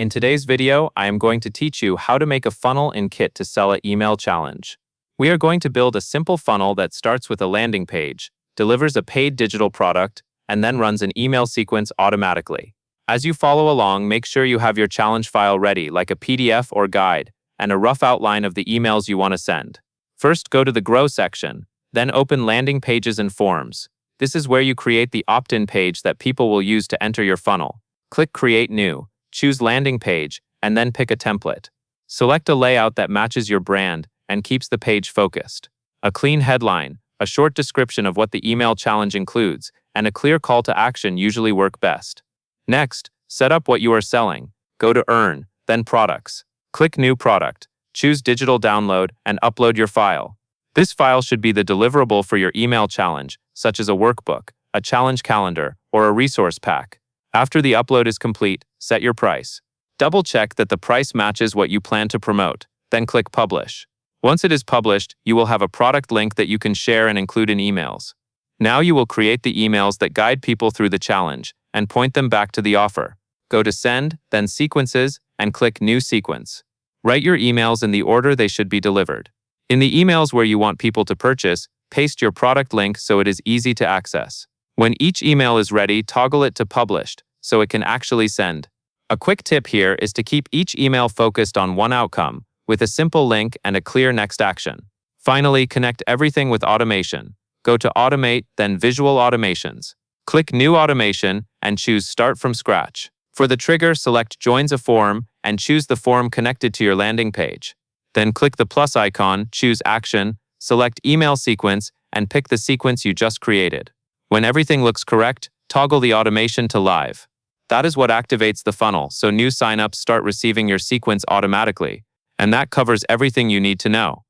In today's video, I am going to teach you how to make a funnel in Kit to sell an email challenge. We are going to build a simple funnel that starts with a landing page, delivers a paid digital product, and then runs an email sequence automatically. As you follow along, make sure you have your challenge file ready, like a PDF or guide, and a rough outline of the emails you want to send. First, go to the Grow section, then open Landing Pages and Forms. This is where you create the opt-in page that people will use to enter your funnel. Click Create New, choose Landing Page, and then pick a template. Select a layout that matches your brand and keeps the page focused. A clean headline, a short description of what the email challenge includes, and a clear call to action usually work best. Next, set up what you are selling. Go to Earn, then Products. Click New Product, choose Digital Download, and upload your file. This file should be the deliverable for your email challenge, such as a workbook, a challenge calendar, or a resource pack. After the upload is complete, set your price. Double-check that the price matches what you plan to promote, then click Publish. Once it is published, you will have a product link that you can share and include in emails. Now you will create the emails that guide people through the challenge and point them back to the offer. Go to Send, then Sequences, and click New Sequence. Write your emails in the order they should be delivered. In the emails where you want people to purchase, paste your product link so it is easy to access. When each email is ready, toggle it to Published so it can actually send. A quick tip here is to keep each email focused on one outcome, with a simple link and a clear next action. Finally, connect everything with automation. Go to Automate, then Visual Automations. Click New Automation and choose Start from Scratch. For the trigger, select Joins a Form and choose the form connected to your landing page. Then click the plus icon, choose Action, select Email Sequence, and pick the sequence you just created. When everything looks correct, toggle the automation to Live. That is what activates the funnel, so new signups start receiving your sequence automatically. And that covers everything you need to know.